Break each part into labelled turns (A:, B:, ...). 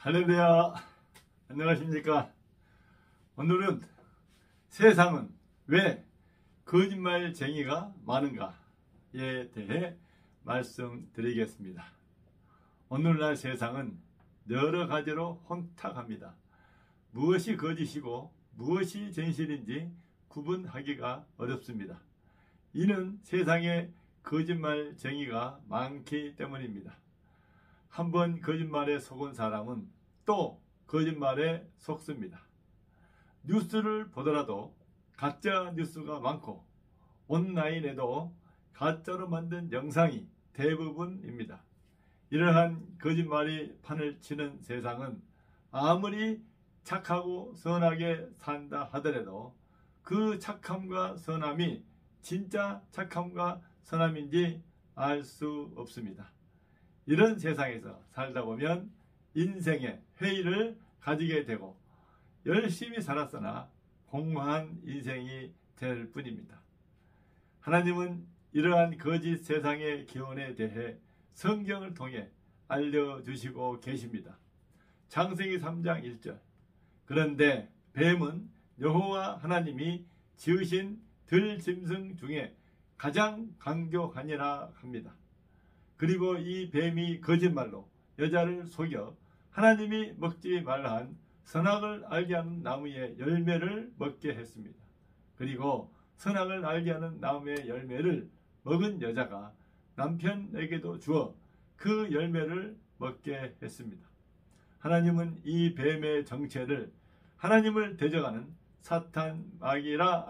A: 할렐루야. 안녕하십니까. 오늘은 세상은 왜 거짓말쟁이가 많은가에 대해 말씀드리겠습니다. 오늘날 세상은 여러 가지로 혼탁합니다. 무엇이 거짓이고 무엇이 진실인지 구분하기가 어렵습니다. 이는 세상에 거짓말쟁이가 많기 때문입니다. 한번 거짓말에 속은 사람은 또 거짓말에 속습니다. 뉴스를 보더라도 가짜 뉴스가 많고 온라인에도 가짜로 만든 영상이 대부분입니다. 이러한 거짓말이 판을 치는 세상은 아무리 착하고 선하게 산다 하더라도 그 착함과 선함이 진짜 착함과 선함인지 알 수 없습니다. 이런 세상에서 살다 보면 인생의 회의를 가지게 되고 열심히 살았으나 공허한 인생이 될 뿐입니다. 하나님은 이러한 거짓 세상의 기원에 대해 성경을 통해 알려주시고 계십니다. 창세기 3장 1절. 그런데 뱀은 여호와 하나님이 지으신 들짐승 중에 가장 강교하니라 합니다. 그리고 이 뱀이 거짓말로 여자를 속여 하나님이 먹지 말라 한 선악을 알게 하는 나무의 열매를 먹게 했습니다. 그리고 선악을 알게 하는 나무의 열매를 먹은 여자가 남편에게도 주어 그 열매를 먹게 했습니다. 하나님은 이 뱀의 정체를 하나님을 대적하는 사탄 마귀라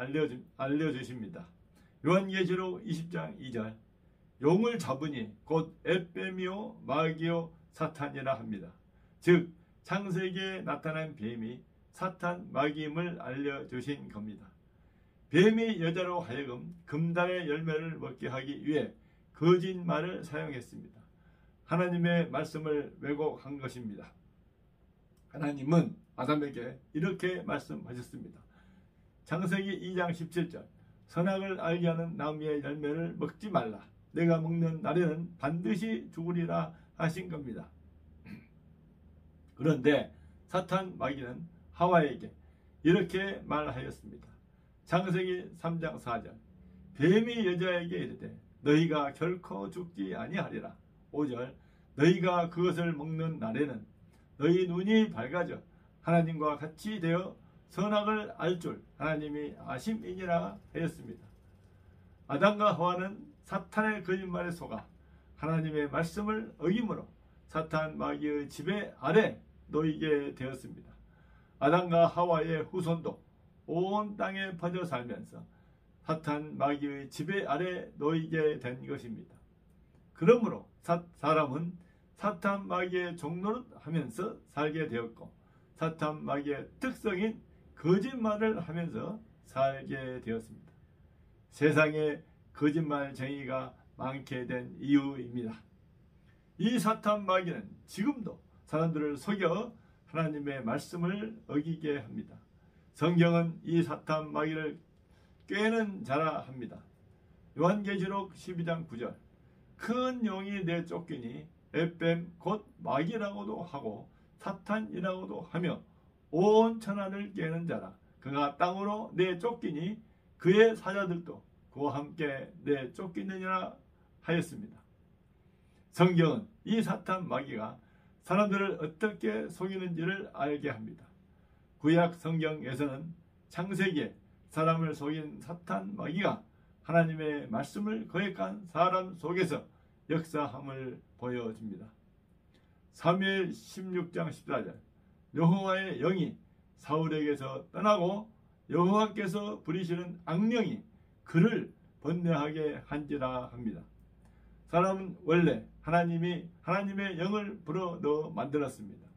A: 알려주십니다. 요한계시록 20장 2절. 용을 잡으니 곧 햇뱀이요 마귀요 사탄이라 합니다. 즉 창세기에 나타난 뱀이 사탄 마귀임을 알려주신 겁니다. 뱀이 여자로 하여금 금단의 열매를 먹게 하기 위해 거짓말을 사용했습니다. 하나님의 말씀을 왜곡한 것입니다. 하나님은 아담에게 이렇게 말씀하셨습니다. 창세기 2장 17절. 선악을 알게 하는 나무의 열매를 먹지 말라. 내가 먹는 날에는 반드시 죽으리라 하신 겁니다. 그런데 사탄 마귀는 하와에게 이렇게 말하였습니다. 창세기 3장 4절. 뱀이 여자에게 이르되 너희가 결코 죽지 아니하리라. 5절. 너희가 그것을 먹는 날에는 너희 눈이 밝아져 하나님과 같이 되어 선악을 알 줄 하나님이 아심이니라 하였습니다. 아담과 하와는 사탄의 거짓말에 속아 하나님의 말씀을 어김으로 사탄 마귀의 지배 아래 놓이게 되었습니다. 아담과 하와의 후손도 온 땅에 퍼져 살면서 사탄 마귀의 지배 아래 놓이게 된 것입니다. 그러므로 사람은 사탄 마귀의 종노릇하면서 살게 되었고 사탄 마귀의 특성인 거짓말을 하면서 살게 되었습니다. 세상에 거짓말쟁이가 많게 된 이유입니다. 이 사탄 마귀는 지금도 사람들을 속여 하나님의 말씀을 어기게 합니다. 성경은 이 사탄 마귀를 꿰는 자라 합니다. 요한계시록 12장 9절. 큰 용이 내쫓기니 햇뱀 곧 마귀라고도 하고 사탄이라고도 하며 온 천하를 꿰는 자라. 그가 땅으로 내쫓기니 그의 사자들도 그와 함께 내쫓기느니라 하였습니다. 성경은 이 사탄 마귀가 사람들을 어떻게 속이는지를 알게 합니다. 구약 성경에서는 창세기에 사람을 속인 사탄 마귀가 하나님의 말씀을 거역한 사람 속에서 역사함을 보여줍니다. 사무엘 16장 14절. 여호와의 영이 사울에게서 떠나고 여호와께서 부리시는 악령이 그를 번뇌하게 한지라 합니다. 사람은 원래 하나님의 영을 불어넣어 만들었습니다.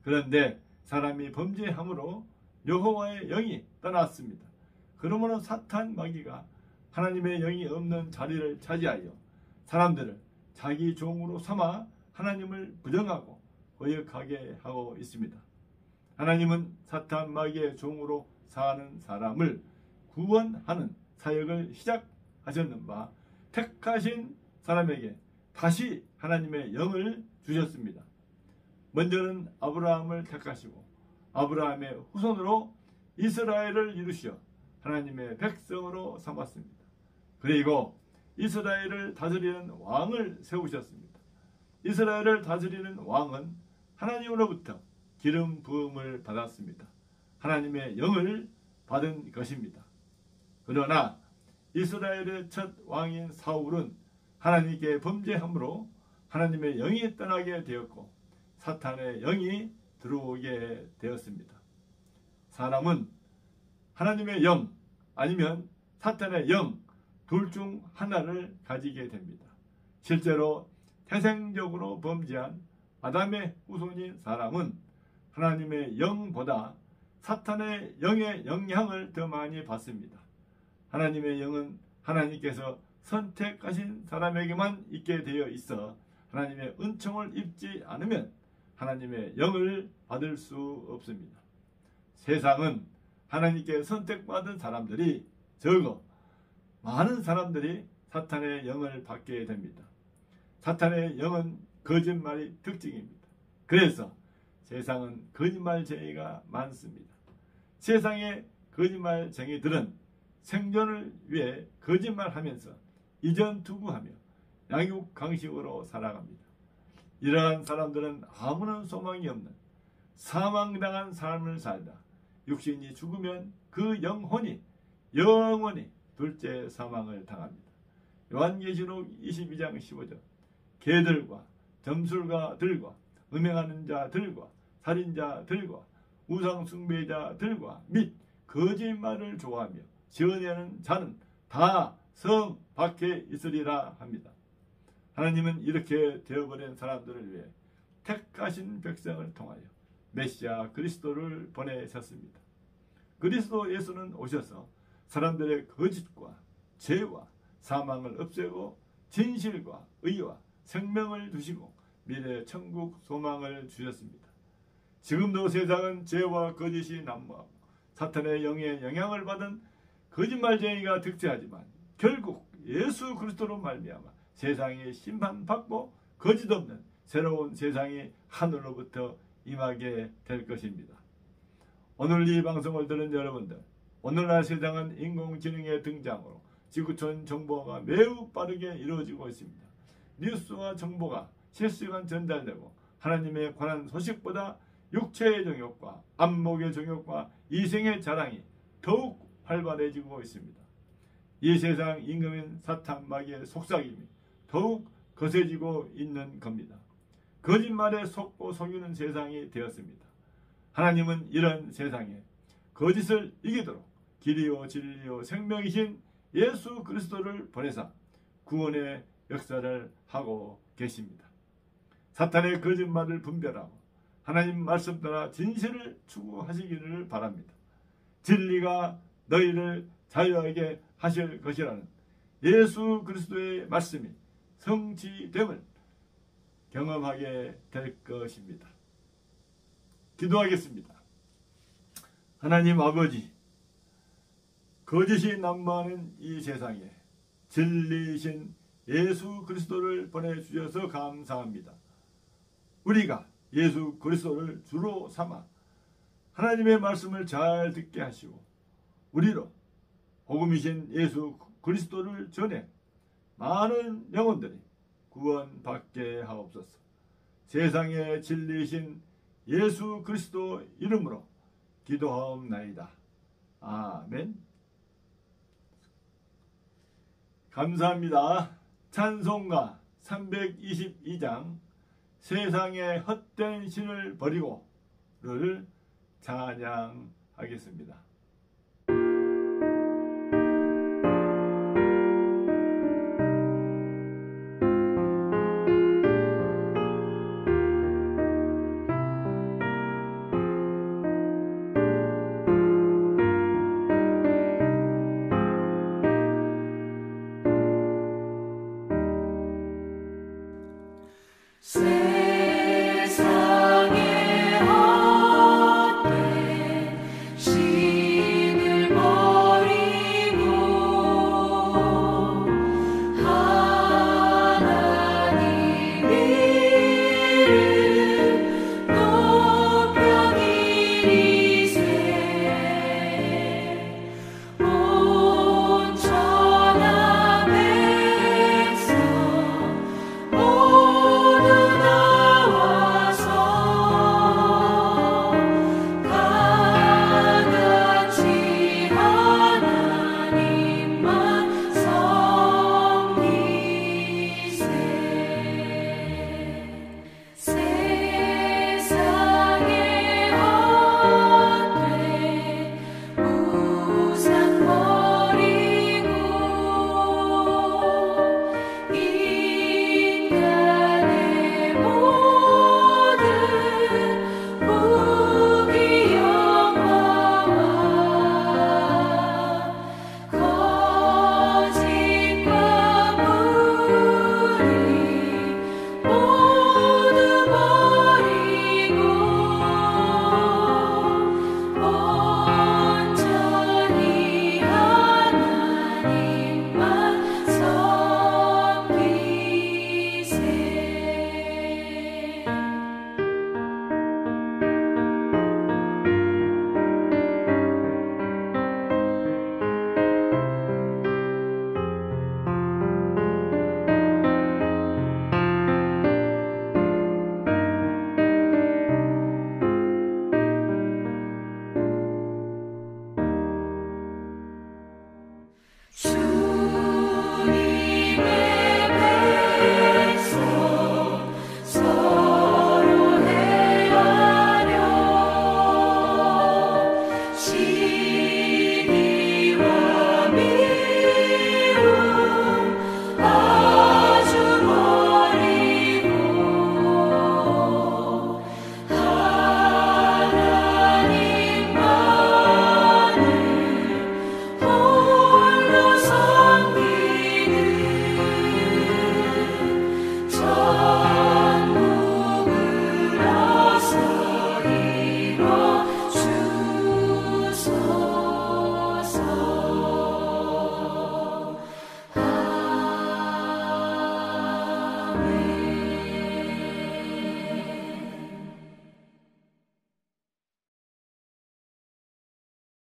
A: 그런데 사람이 범죄함으로 여호와의 영이 떠났습니다. 그러므로 사탄 마귀가 하나님의 영이 없는 자리를 차지하여 사람들을 자기 종으로 삼아 하나님을 부정하고 거역하게 하고 있습니다. 하나님은 사탄 마귀의 종으로 사는 사람을 구원하는 사역을 시작하셨는 바 택하신 사람에게 다시 하나님의 영을 주셨습니다. 먼저는 아브라함을 택하시고 아브라함의 후손으로 이스라엘을 이루시어 하나님의 백성으로 삼았습니다. 그리고 이스라엘을 다스리는 왕을 세우셨습니다. 이스라엘을 다스리는 왕은 하나님으로부터 기름 부음을 받았습니다. 하나님의 영을 받은 것입니다. 그러나 이스라엘의 첫 왕인 사울은 하나님께 범죄함으로 하나님의 영이 떠나게 되었고 사탄의 영이 들어오게 되었습니다. 사람은 하나님의 영 아니면 사탄의 영 둘 중 하나를 가지게 됩니다. 실제로 태생적으로 범죄한 아담의 후손인 사람은 하나님의 영보다 사탄의 영의 영향을 더 많이 받습니다. 하나님의 영은 하나님께서 선택하신 사람에게만 있게 되어 있어 하나님의 은총을 입지 않으면 하나님의 영을 받을 수 없습니다. 세상은 하나님께 선택받은 사람들이 적어 많은 사람들이 사탄의 영을 받게 됩니다. 사탄의 영은 거짓말이 특징입니다. 그래서 세상은 거짓말쟁이가 많습니다. 세상의 거짓말쟁이들은 생존을 위해 거짓말하면서 이전투구하며 양육강식으로 살아갑니다. 이러한 사람들은 아무런 소망이 없는 사망당한 삶을 살다 육신이 죽으면 그 영혼이 영원히 둘째 사망을 당합니다. 요한계시록 22장 15절 개들과 점술가들과 음행하는 자들과 살인자들과 우상숭배자들과 및 거짓말을 좋아하며 지어내는 자는 다 성 밖에 있으리라 합니다. 하나님은 이렇게 되어버린 사람들을 위해 택하신 백성을 통하여 메시아 그리스도를 보내셨습니다. 그리스도 예수는 오셔서 사람들의 거짓과 죄와 사망을 없애고 진실과 의와 생명을 주시고 미래 천국 소망을 주셨습니다. 지금도 세상은 죄와 거짓이 난무하고 사탄의 영의 영향을 받은 거짓말쟁이가 득세하지만 결국 예수 그리스도로 말미암아 세상이 심판받고 거짓 없는 새로운 세상이 하늘로부터 임하게 될 것입니다. 오늘 이 방송을 들은 여러분들, 오늘날 세상은 인공지능의 등장으로 지구촌 정보가 매우 빠르게 이루어지고 있습니다. 뉴스와 정보가 실시간 전달되고 하나님에 관한 소식보다 육체의 정욕과 안목의 정욕과 이생의 자랑이 더욱 활발해지고 있습니다. 이 세상 임금인 사탄 마귀의 속삭임이 더욱 거세지고 있는 겁니다. 거짓말에 속고 속이는 세상이 되었습니다. 하나님은 이런 세상에 거짓을 이기도록 길이요 진리요 생명이신 예수 그리스도를 보내사 구원의 역사를 하고 계십니다. 사탄의 거짓말을 분별하고 하나님 말씀 따라 진실을 추구하시기를 바랍니다. 진리가 너희를 자유하게 하실 것이라는 예수 그리스도의 말씀이 성취됨을 경험하게 될 것입니다. 기도하겠습니다. 하나님 아버지, 거짓이 난무하는 이 세상에 진리이신 예수 그리스도를 보내주셔서 감사합니다. 우리가 예수 그리스도를 주로 삼아 하나님의 말씀을 잘 듣게 하시고 우리로 복음이신 예수 그리스도를 전해 많은 영혼들이 구원받게 하옵소서. 세상의 진리이신 예수 그리스도 이름으로 기도하옵나이다. 아멘. 감사합니다. 찬송가 322장 세상의 헛된 신을 버리고를 찬양하겠습니다.